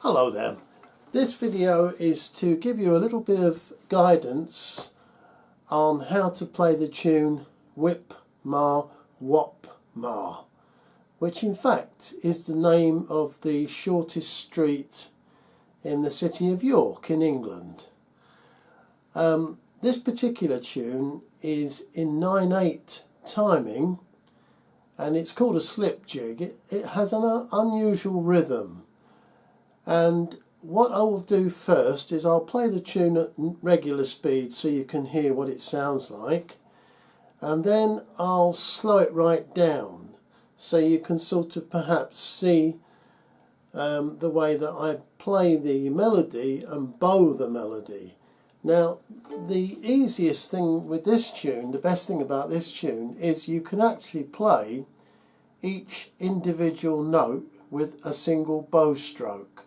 Hello there. This video is to give you a little bit of guidance on how to play the tune Whip Ma Whop Ma, which in fact is the name of the shortest street in the city of York in England. This particular tune is in 9/8 timing and it's called a slip-jig. It has an unusual rhythm, and what I will do first is I'll play the tune at regular speed so you can hear what it sounds like, and then I'll slow it right down so you can sort of perhaps see the way that I play the melody and bow the melody. Now, the easiest thing with this tune, the best thing about this tune, is you can actually play each individual note with a single bow stroke.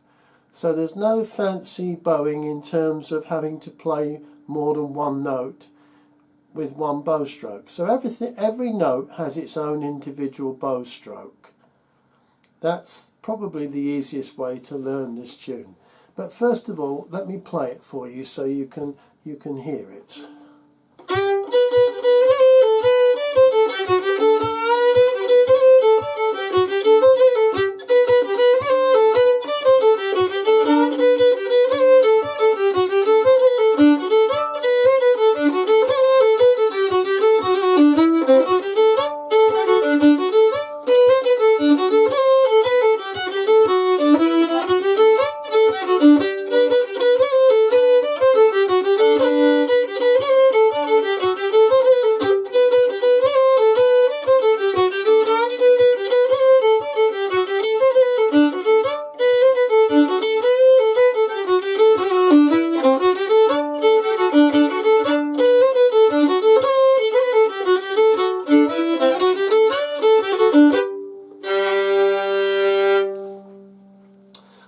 So there's no fancy bowing in terms of having to play more than one note with one bow stroke. So every note has its own individual bow stroke. That's probably the easiest way to learn this tune. But first of all, let me play it for you so you can hear it.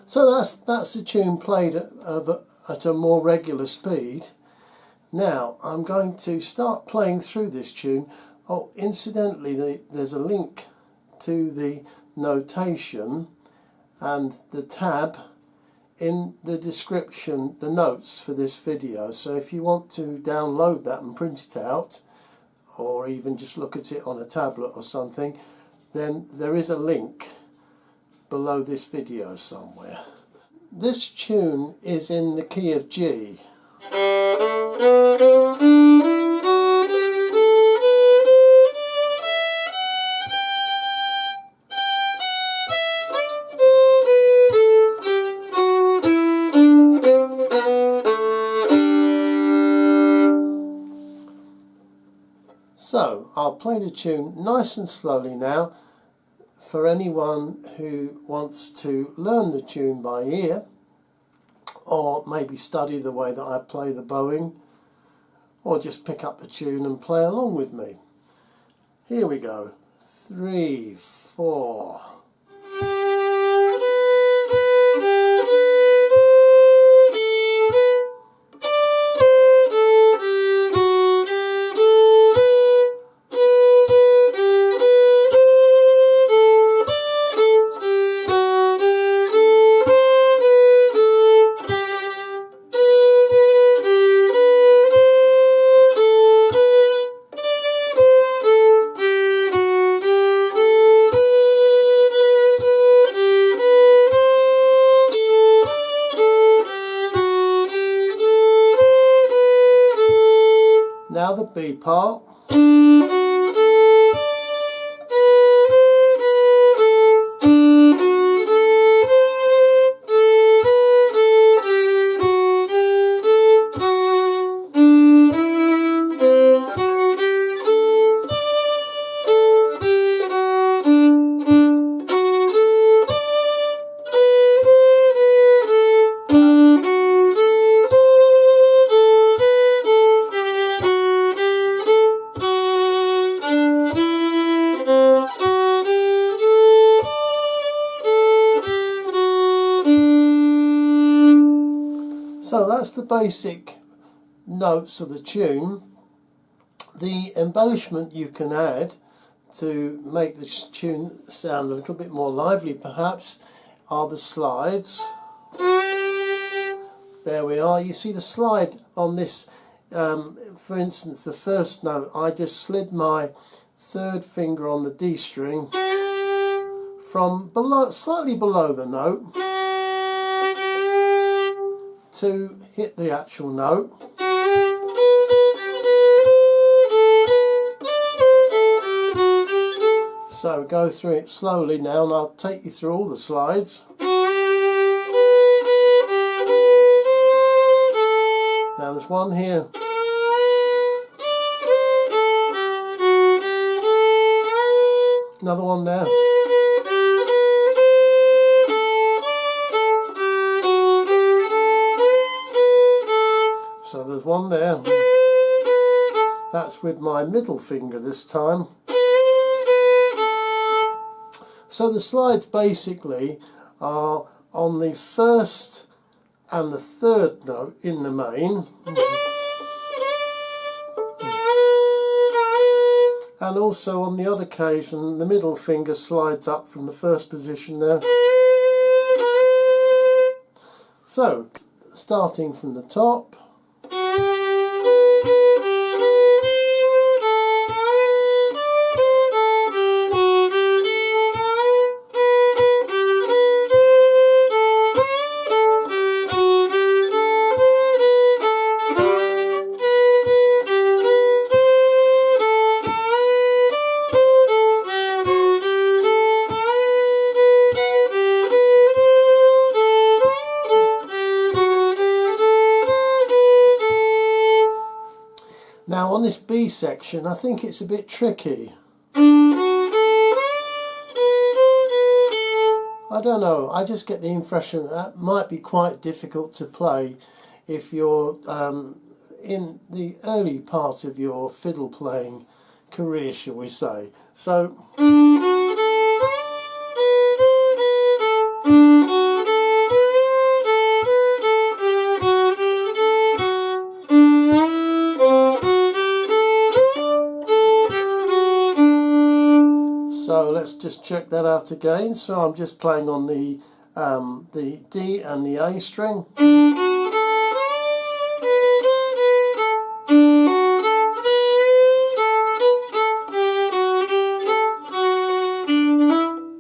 So that's the tune played at a more regular speed. Now I'm going to start playing through this tune. Oh, incidentally, there's a link to the notation and the tab in the description, the notes for this video. So if you want to download that and print it out, or even just look at it on a tablet or something, then there is a link below this video somewhere. This tune is in the key of G. So I'll play the tune nice and slowly now for anyone who wants to learn the tune by ear, or maybe study the way that I play the bowing, or just pick up the tune and play along with me. Here we go. 3, 4. Now the B part. So that's the basic notes of the tune. The embellishment you can add to make the tune sound a little bit more lively perhaps are the slides. There we are. You see the slide on this, for instance, the first note, I just slid my third finger on the D string from below, slightly below the note, to hit the actual note. So go through it slowly now, and I'll take you through all the slides. Now there's one here. Another one there. So there's one there. That's with my middle finger this time. So the slides basically are on the first and the third note in the main, and also on the odd occasion the middle finger slides up from the first position there. So starting from the top, now on this B section I think it's a bit tricky. I don't know, I just get the impression that might be quite difficult to play if you're in the early part of your fiddle playing career, shall we say. So let's just check that out again. So I'm just playing on the D and the A string.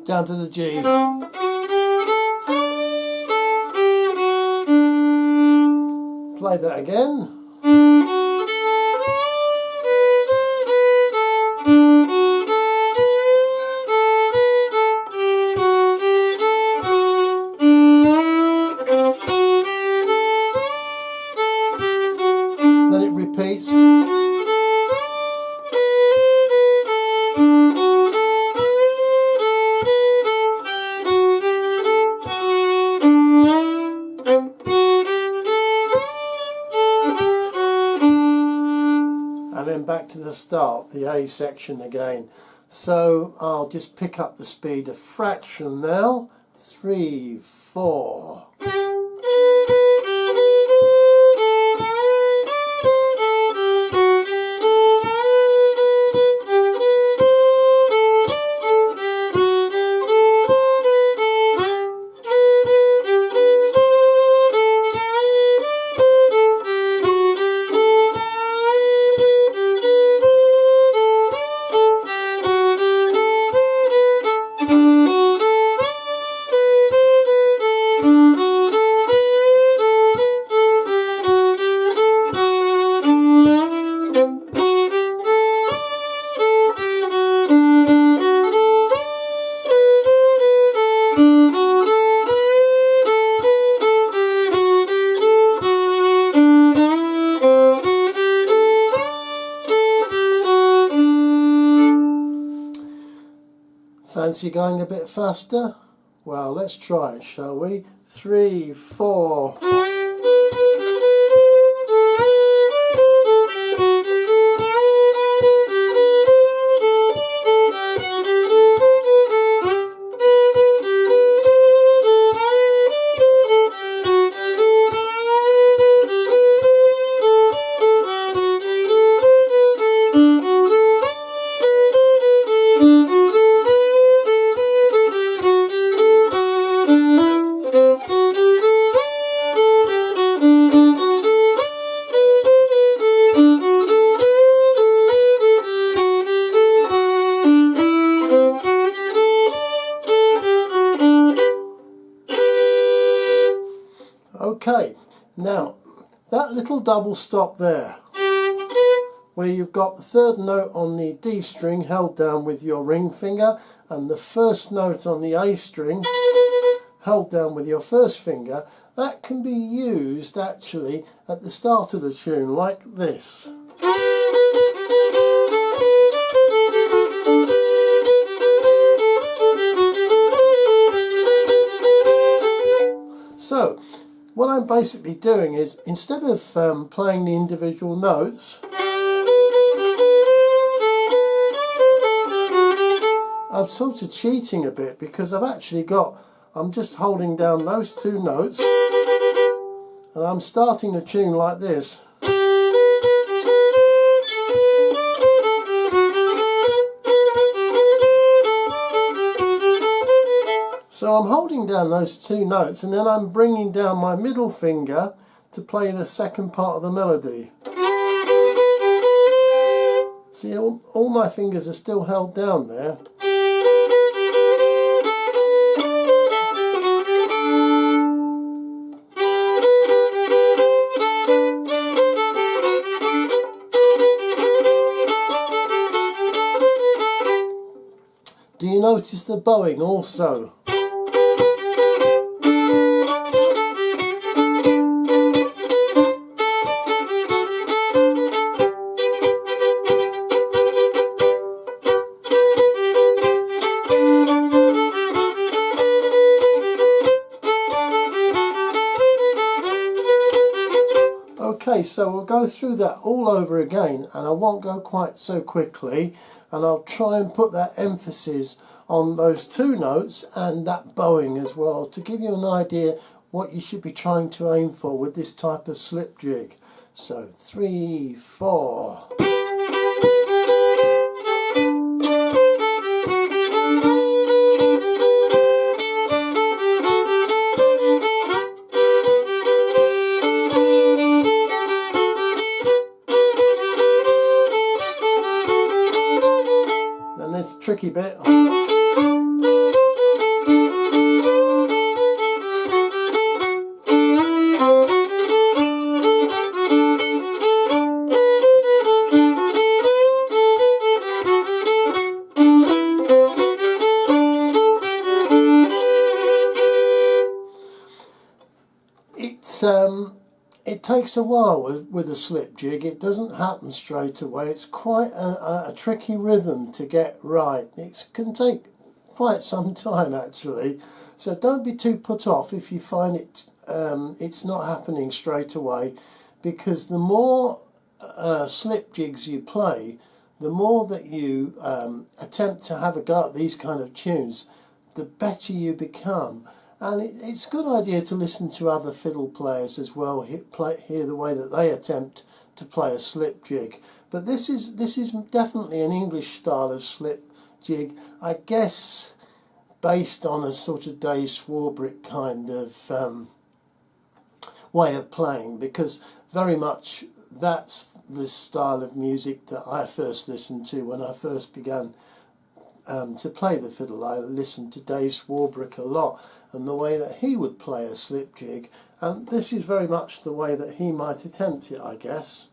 Down to the G. Play that again. Then it repeats. And then back to the start, the A section again. So I'll just pick up the speed a fraction now. 3, 4. Fancy going a bit faster? Well, let's try it, shall we? 3, 4. Okay, now that little double stop there, where you've got the third note on the D string held down with your ring finger and the first note on the A string held down with your first finger, that can be used actually at the start of the tune like this. So what I'm basically doing is, instead of playing the individual notes, I'm sort of cheating a bit, because I'm just holding down those two notes and I'm starting the tune like this. So I'm holding down those two notes and then I'm bringing down my middle finger to play the second part of the melody. See, all my fingers are still held down there. Do you notice the bowing also? Okay, so we'll go through that all over again, and I won't go quite so quickly, and I'll try and put that emphasis on those two notes and that bowing as well, to give you an idea what you should be trying to aim for with this type of slip jig. So 3, 4. Then there's a tricky bit. It takes a while with a slip jig. It doesn't happen straight away. It's quite a tricky rhythm to get right. It can take quite some time actually. So don't be too put off if you find it's not happening straight away, because the more slip jigs you play, the more that you attempt to have a go at these kind of tunes, the better you become. And it's a good idea to listen to other fiddle players as well, hear the way that they attempt to play a slip jig. But this is definitely an English style of slip jig, I guess, based on a sort of Dave Swarbrick kind of way of playing, because very much that's the style of music that I first listened to when I first began to play the fiddle. I listened to Dave Swarbrick a lot, and the way that he would play a slip jig, and this is very much the way that he might attempt it, I guess.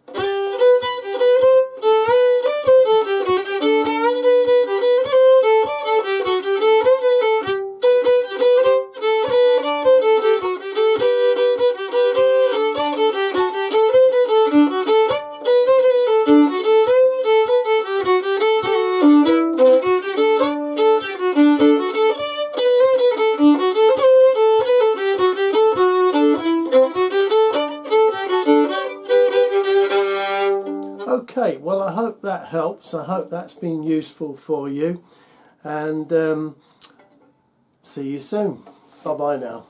Okay, well, I hope that helps. I hope that's been useful for you, and see you soon. Bye bye now.